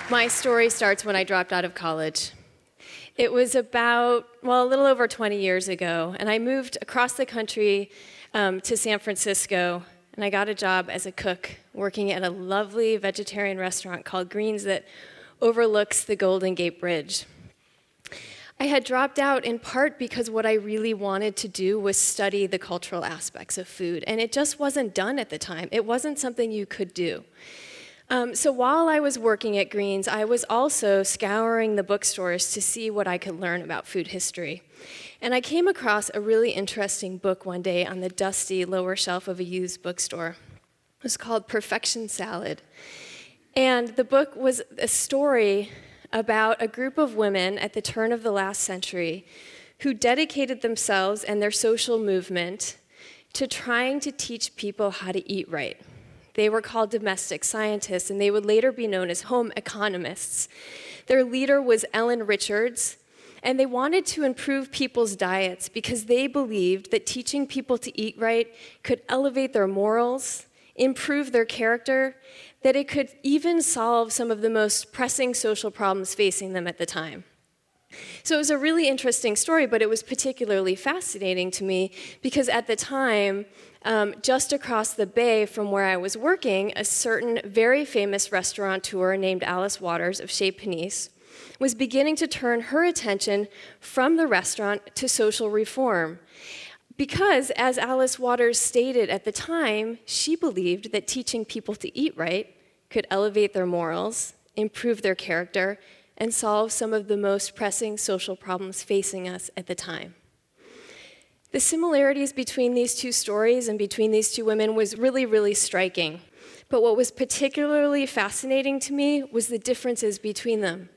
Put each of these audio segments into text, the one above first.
My story starts when I dropped out of college. It was about, a little over 20 years ago, and I moved across the country to San Francisco, and I got a job as a cook working at a lovely vegetarian restaurant called Green's that overlooks the Golden Gate Bridge. I had dropped out in part because what I really wanted to do was study the cultural aspects of food, and it just wasn't done at the time. It wasn't something you could do. So while I was working at Green's, I was also scouring the bookstores to see what I could learn about food history. And I came across a really interesting book one day on the dusty lower shelf of a used bookstore. It was called Perfection Salad. And the book was a story about a group of women at the turn of the last century who dedicated themselves and their social movement to trying to teach people how to eat right. They were called domestic scientists, and they would later be known as home economists. Their leader was Ellen Richards, and they wanted to improve people's diets because they believed that teaching people to eat right could elevate their morals, improve their character, that it could even solve some of the most pressing social problems facing them at the time. So it was a really interesting story, but it was particularly fascinating to me because at the time, just across the bay from where I was working, a certain very famous restaurateur named Alice Waters of Chez Panisse was beginning to turn her attention from the restaurant to social reform. Because, as Alice Waters stated at the time, she believed that teaching people to eat right could elevate their morals, improve their character, and solve some of the most pressing social problems facing us at the time. The similarities between these two stories and between these two women was really, really striking. But what was particularly fascinating to me was the differences between them.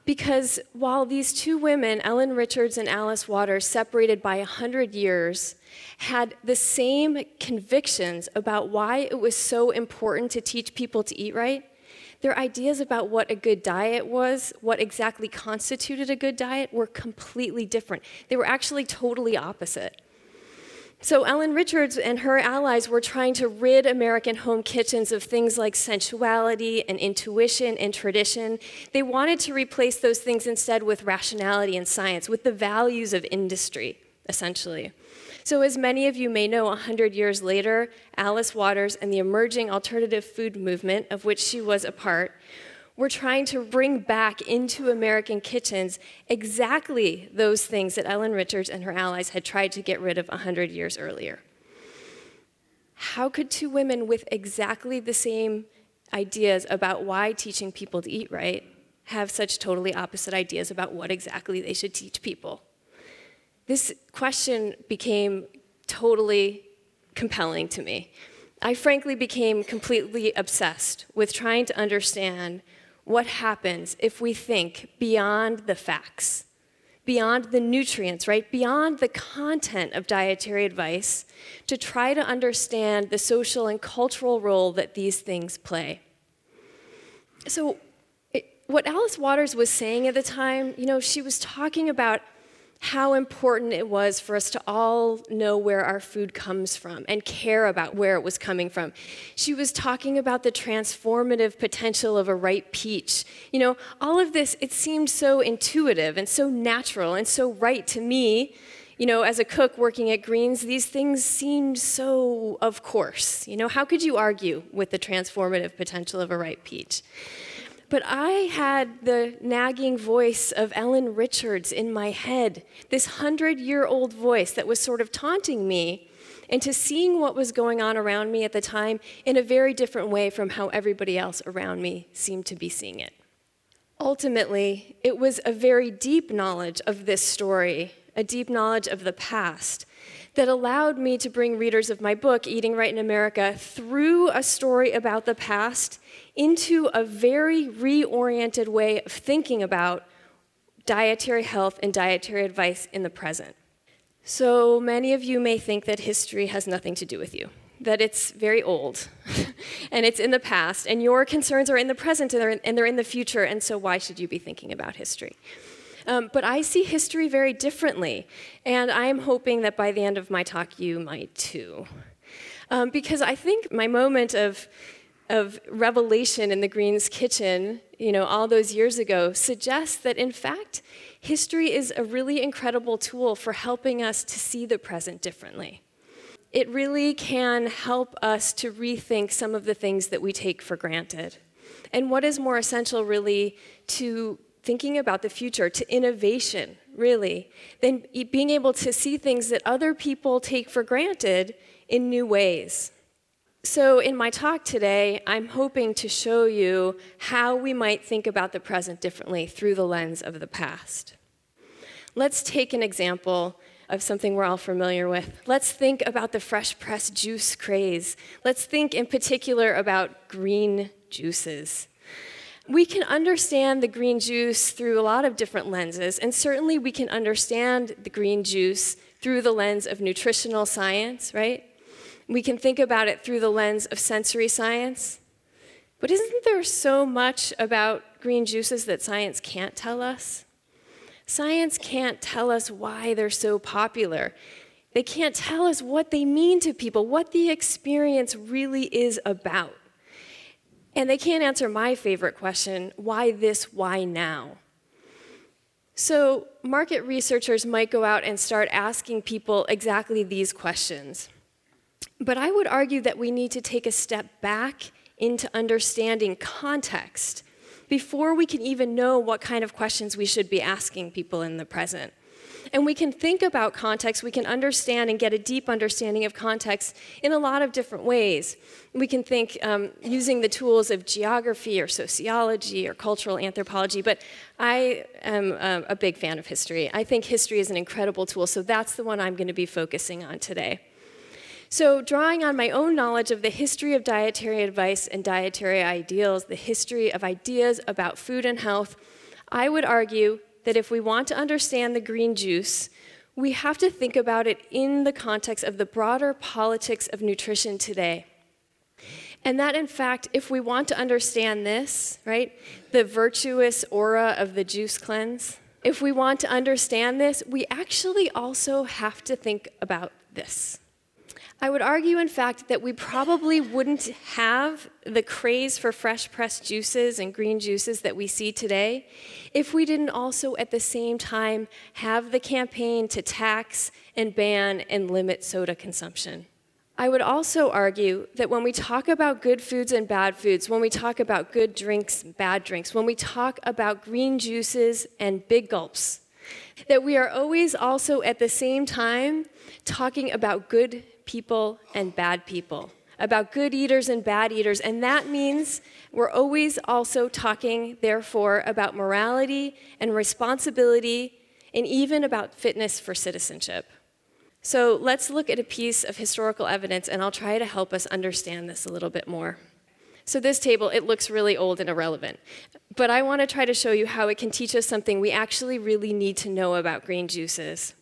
Because while these two women, Ellen Richards and Alice Waters, separated by 100 years, had the same convictions about why it was so important to teach people to eat right, their ideas about what a good diet was, what exactly constituted a good diet, were completely different. They were actually totally opposite. So Ellen Richards and her allies were trying to rid American home kitchens of things like sensuality and intuition and tradition. They wanted to replace those things instead with rationality and science, with the values of industry, essentially. So as many of you may know, 100 years later, Alice Waters and the emerging alternative food movement, of which she was a part, were trying to bring back into American kitchens exactly those things that Ellen Richards and her allies had tried to get rid of 100 years earlier. How could two women with exactly the same ideas about why teaching people to eat right have such totally opposite ideas about what exactly they should teach people? This question became totally compelling to me. I frankly became completely obsessed with trying to understand what happens if we think beyond the facts, beyond the nutrients, right? Beyond the content of dietary advice, to try to understand the social and cultural role that these things play. So what Alice Waters was saying at the time, she was talking about how important it was for us to all know where our food comes from and care about where it was coming from. She was talking about the transformative potential of a ripe peach. All of this, it seemed so intuitive and so natural and so right to me. As a cook working at Green's, these things seemed so of course. How could you argue with the transformative potential of a ripe peach? But I had the nagging voice of Ellen Richards in my head, this 100-year-old voice that was sort of taunting me into seeing what was going on around me at the time in a very different way from how everybody else around me seemed to be seeing it. Ultimately, it was a very deep knowledge of this story, a deep knowledge of the past, that allowed me to bring readers of my book, Eating Right in America, through a story about the past into a very reoriented way of thinking about dietary health and dietary advice in the present. So many of you may think that history has nothing to do with you, that it's very old, and it's in the past, and your concerns are in the present, and they're in the future, and so why should you be thinking about history? But I see history very differently, and I'm hoping that by the end of my talk, you might too. Because I think my moment of of revelation in the Green's kitchen, all those years ago, suggests that, in fact, history is a really incredible tool for helping us to see the present differently. It really can help us to rethink some of the things that we take for granted. And what is more essential, really, to thinking about the future, to innovation, really, than being able to see things that other people take for granted in new ways. So in my talk today, I'm hoping to show you how we might think about the present differently through the lens of the past. Let's take an example of something we're all familiar with. Let's think about the fresh pressed juice craze. Let's think in particular about green juices. We can understand the green juice through a lot of different lenses, and certainly we can understand the green juice through the lens of nutritional science, right? We can think about it through the lens of sensory science. But isn't there so much about green juices that science can't tell us? Science can't tell us why they're so popular. They can't tell us what they mean to people, what the experience really is about. And they can't answer my favorite question, why this, why now? So market researchers might go out and start asking people exactly these questions. But I would argue that we need to take a step back into understanding context before we can even know what kind of questions we should be asking people in the present. And we can think about context, we can understand and get a deep understanding of context in a lot of different ways. We can think using the tools of geography or sociology or cultural anthropology, but I am a big fan of history. I think history is an incredible tool, so that's the one I'm going to be focusing on today. So drawing on my own knowledge of the history of dietary advice and dietary ideals, the history of ideas about food and health, I would argue that if we want to understand the green juice, we have to think about it in the context of the broader politics of nutrition today. And that, in fact, if we want to understand this, right, the virtuous aura of the juice cleanse, if we want to understand this, we actually also have to think about this. I would argue, in fact, that we probably wouldn't have the craze for fresh pressed juices and green juices that we see today if we didn't also at the same time have the campaign to tax and ban and limit soda consumption. I would also argue that when we talk about good foods and bad foods, when we talk about good drinks and bad drinks, when we talk about green juices and big gulps, that we are always also at the same time talking about good people and bad people, about good eaters and bad eaters, and that means we're always also talking, therefore, about morality and responsibility, and even about fitness for citizenship. So let's look at a piece of historical evidence, and I'll try to help us understand this a little bit more. So this table, it looks really old and irrelevant, but I want to try to show you how it can teach us something we actually really need to know about green juices.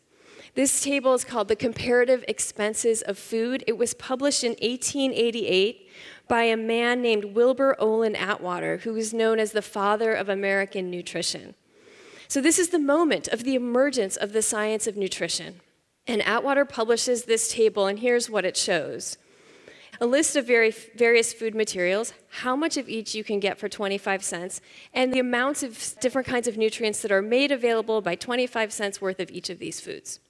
This table is called The Comparative Expenses of Food. It was published in 1888 by a man named Wilbur Olin Atwater, who is known as the father of American nutrition. So this is the moment of the emergence of the science of nutrition. And Atwater publishes this table, and here's what it shows. A list of various food materials, how much of each you can get for 25 cents, and the amounts of different kinds of nutrients that are made available by 25 cents worth of each of these foods.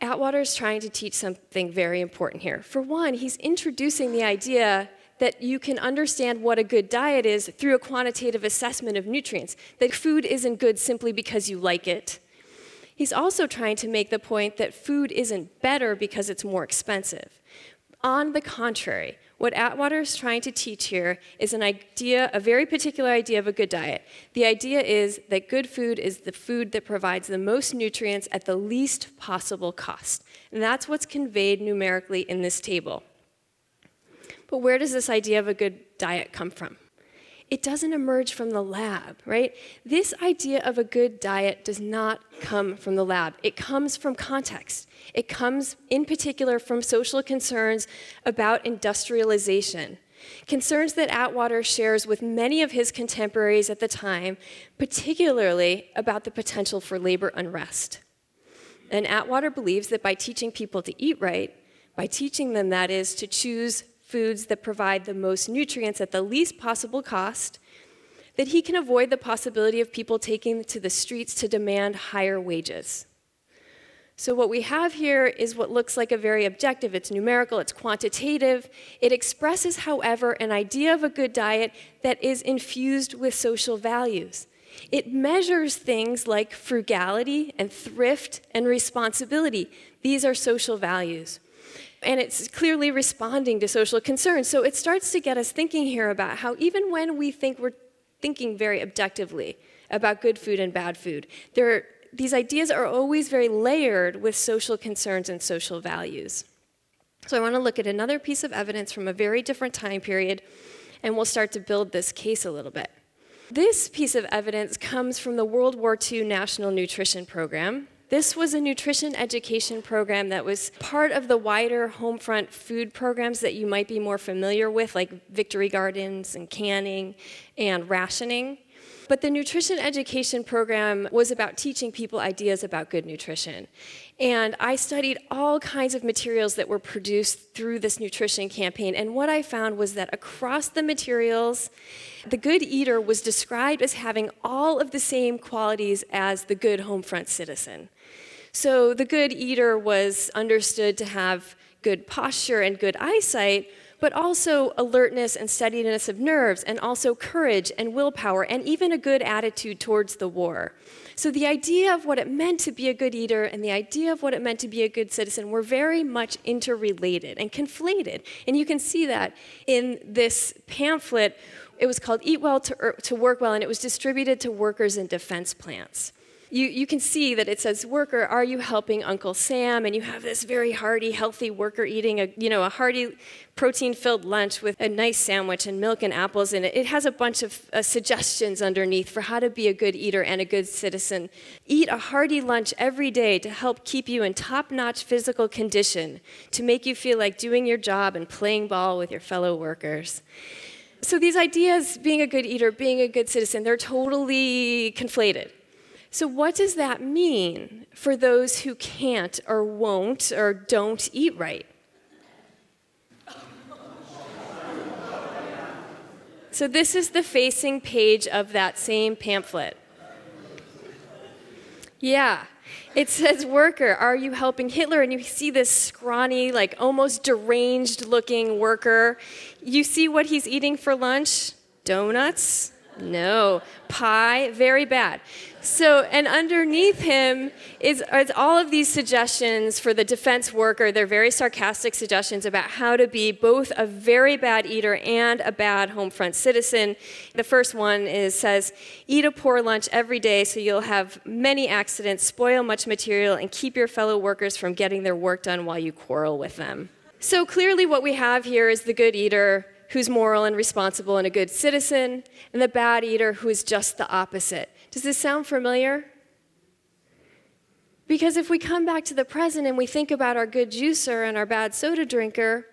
Atwater is trying to teach something very important here. For one, he's introducing the idea that you can understand what a good diet is through a quantitative assessment of nutrients, that food isn't good simply because you like it. He's also trying to make the point that food isn't better because it's more expensive. On the contrary, what Atwater is trying to teach here is an idea, a very particular idea of a good diet. The idea is that good food is the food that provides the most nutrients at the least possible cost. And that's what's conveyed numerically in this table. But where does this idea of a good diet come from? It doesn't emerge from the lab, right? This idea of a good diet does not come from the lab. It comes from context. It comes, in particular, from social concerns about industrialization, concerns that Atwater shares with many of his contemporaries at the time, particularly about the potential for labor unrest. And Atwater believes that by teaching people to eat right, by teaching them, that is, to choose foods that provide the most nutrients at the least possible cost, that he can avoid the possibility of people taking to the streets to demand higher wages. So what we have here is what looks like a very objective, it's numerical, it's quantitative. It expresses, however, an idea of a good diet that is infused with social values. It measures things like frugality and thrift and responsibility. These are social values. And it's clearly responding to social concerns. So it starts to get us thinking here about how even when we think we're thinking very objectively about good food and bad food, these ideas are always very layered with social concerns and social values. So I want to look at another piece of evidence from a very different time period, and we'll start to build this case a little bit. This piece of evidence comes from the World War II National Nutrition Program. This was a nutrition education program that was part of the wider homefront food programs that you might be more familiar with, like Victory Gardens and canning and rationing. But the nutrition education program was about teaching people ideas about good nutrition. And I studied all kinds of materials that were produced through this nutrition campaign. And what I found was that across the materials, the good eater was described as having all of the same qualities as the good homefront citizen. So the good eater was understood to have good posture and good eyesight, but also alertness and steadiness of nerves, and also courage and willpower, and even a good attitude towards the war. So the idea of what it meant to be a good eater and the idea of what it meant to be a good citizen were very much interrelated and conflated. And you can see that in this pamphlet. It was called Eat Well to Work Well, and it was distributed to workers in defense plants. You can see that it says, worker, are you helping Uncle Sam? And you have this very hearty, healthy worker eating a hearty, protein-filled lunch with a nice sandwich and milk and apples in it. It has a bunch of suggestions underneath for how to be a good eater and a good citizen. Eat a hearty lunch every day to help keep you in top-notch physical condition, to make you feel like doing your job and playing ball with your fellow workers. So these ideas, being a good eater, being a good citizen, they're totally conflated. So what does that mean for those who can't or won't or don't eat right? So this is the facing page of that same pamphlet. Yeah, it says, worker, are you helping Hitler? And you see this scrawny, like almost deranged looking worker. You see what he's eating for lunch? Donuts? No. Pie? Very bad. So, and underneath him is all of these suggestions for the defense worker. They're very sarcastic suggestions about how to be both a very bad eater and a bad homefront citizen. The first one says, eat a poor lunch every day so you'll have many accidents, spoil much material, and keep your fellow workers from getting their work done while you quarrel with them. So clearly what we have here is the good eater who's moral and responsible and a good citizen, and the bad eater who is just the opposite. Does this sound familiar? Because if we come back to the present and we think about our good juicer and our bad soda drinker,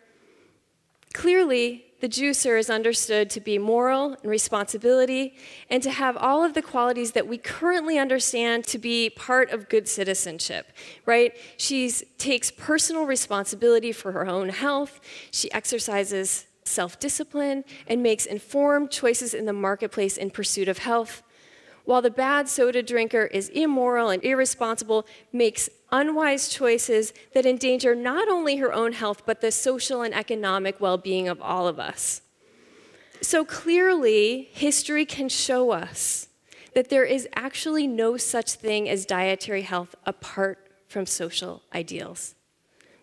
clearly the juicer is understood to be moral and responsibility and to have all of the qualities that we currently understand to be part of good citizenship, right? She takes personal responsibility for her own health. She exercises self-discipline and makes informed choices in the marketplace in pursuit of health, while the bad soda drinker is immoral and irresponsible, makes unwise choices that endanger not only her own health, but the social and economic well-being of all of us. So clearly, history can show us that there is actually no such thing as dietary health apart from social ideals.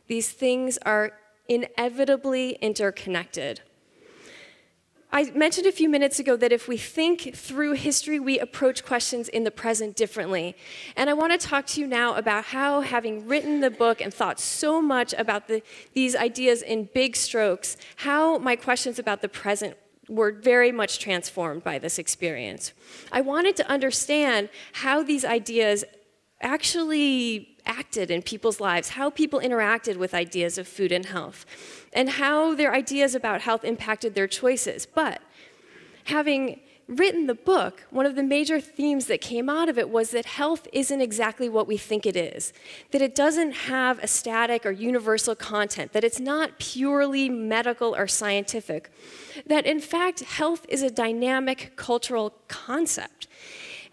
These things are inevitably interconnected. I mentioned a few minutes ago that if we think through history, we approach questions in the present differently. And I want to talk to you now about how, having written the book and thought so much about these ideas in big strokes, how my questions about the present were very much transformed by this experience. I wanted to understand how these ideas actually acted in people's lives, how people interacted with ideas of food and health, and how their ideas about health impacted their choices. But having written the book, one of the major themes that came out of it was that health isn't exactly what we think it is, that it doesn't have a static or universal content, that it's not purely medical or scientific, that in fact, health is a dynamic cultural concept.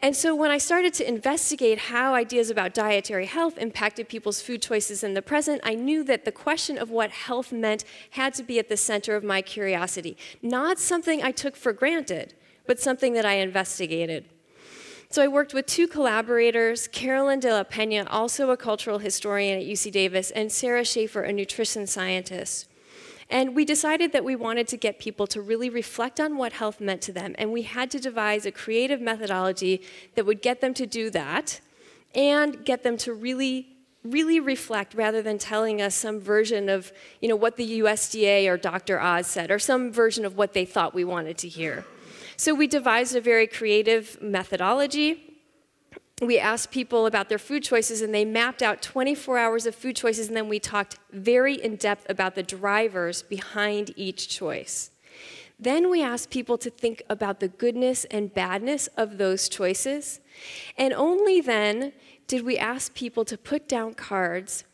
And so when I started to investigate how ideas about dietary health impacted people's food choices in the present, I knew that the question of what health meant had to be at the center of my curiosity, not something I took for granted, but something that I investigated. So I worked with two collaborators, Carolyn de la Peña, also a cultural historian at UC Davis, and Sarah Schaefer, a nutrition scientist. And we decided that we wanted to get people to really reflect on what health meant to them, and we had to devise a creative methodology that would get them to do that and get them to really reflect rather than telling us some version of what the USDA or Dr. Oz said or some version of what they thought we wanted to hear. So we devised a very creative methodology. We asked people about their food choices, and they mapped out 24 hours of food choices, and then we talked very in depth about the drivers behind each choice. Then we asked people to think about the goodness and badness of those choices, and only then did we ask people to put down cards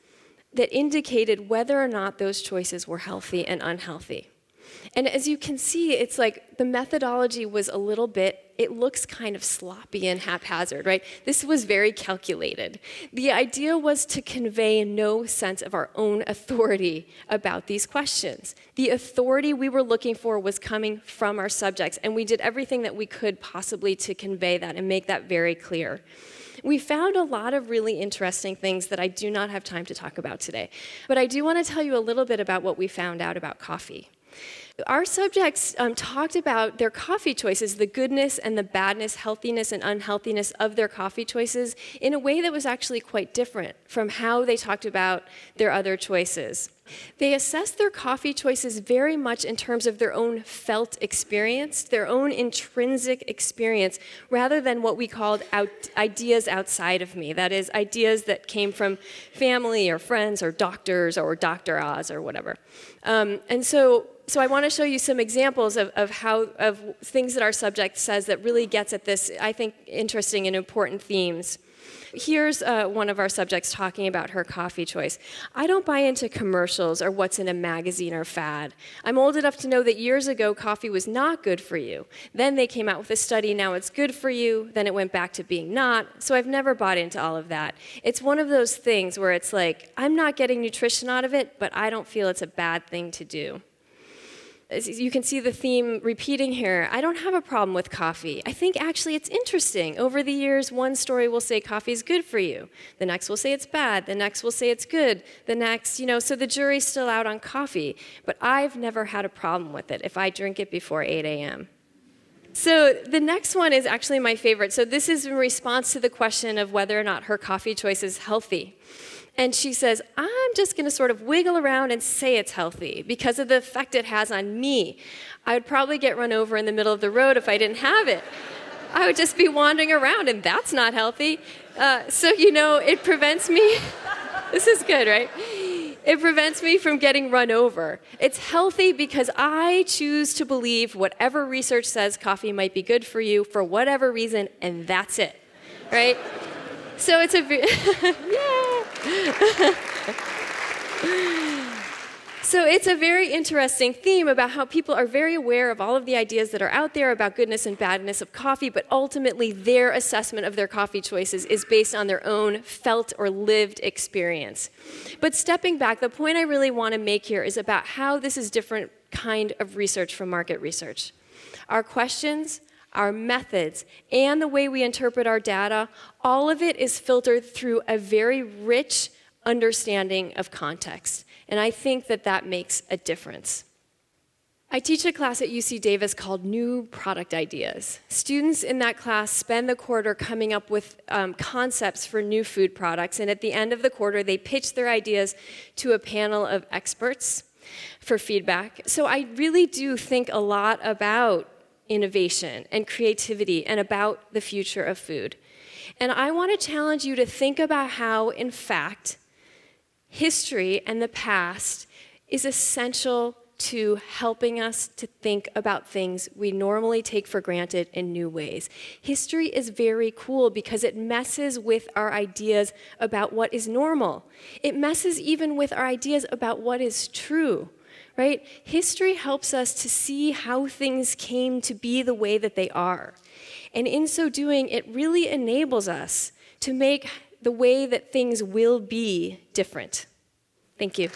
that indicated whether or not those choices were healthy and unhealthy. And as you can see, it's like the methodology was a little bit, it looks kind of sloppy and haphazard, right? This was very calculated. The idea was to convey no sense of our own authority about these questions. The authority we were looking for was coming from our subjects, and we did everything that we could possibly to convey that and make that very clear. We found a lot of really interesting things that I do not have time to talk about today, but I do want to tell you a little bit about what we found out about coffee. Our subjects talked about their coffee choices, the goodness and the badness, healthiness and unhealthiness of their coffee choices in a way that was actually quite different from how they talked about their other choices. They assessed their coffee choices very much in terms of their own felt experience, their own intrinsic experience, rather than what we called ideas outside of me. That is, ideas that came from family or friends or doctors or Dr. Oz or whatever. So I want to show you some examples of things that our subject says that really gets at this, I think, interesting and important themes. Here's one of our subjects talking about her coffee choice. I don't buy into commercials or what's in a magazine or fad. I'm old enough to know that years ago coffee was not good for you. Then they came out with a study, now it's good for you. Then it went back to being not. So I've never bought into all of that. It's one of those things where it's like, I'm not getting nutrition out of it, but I don't feel it's a bad thing to do. As you can see the theme repeating here. I don't have a problem with coffee. I think actually it's interesting. Over the years, one story will say coffee is good for you. The next will say it's bad. The next will say it's good. The next, so the jury's still out on coffee. But I've never had a problem with it if I drink it before 8 a.m. So the next one is actually my favorite. So this is in response to the question of whether or not her coffee choice is healthy. And she says, I'm just going to sort of wiggle around and say it's healthy because of the effect it has on me. I would probably get run over in the middle of the road if I didn't have it. I would just be wandering around, and that's not healthy. It prevents me. This is good, right? It prevents me from getting run over. It's healthy because I choose to believe whatever research says coffee might be good for you for whatever reason, and that's it, right? So it's So it's a very interesting theme about how people are very aware of all of the ideas that are out there about goodness and badness of coffee, but ultimately their assessment of their coffee choices is based on their own felt or lived experience. But stepping back, the point I really want to make here is about how this is different kind of research from market research. Our questions, our methods, and the way we interpret our data, all of it is filtered through a very rich understanding of context. And I think that that makes a difference. I teach a class at UC Davis called New Product Ideas. Students in that class spend the quarter coming up with concepts for new food products, and at the end of the quarter, they pitch their ideas to a panel of experts for feedback. So I really do think a lot about innovation and creativity and about the future of food. And I want to challenge you to think about how, in fact, history and the past is essential to helping us to think about things we normally take for granted in new ways. History is very cool because it messes with our ideas about what is normal. It messes even with our ideas about what is true, right? History helps us to see how things came to be the way that they are. And in so doing, it really enables us to make the way that things will be different. Thank you.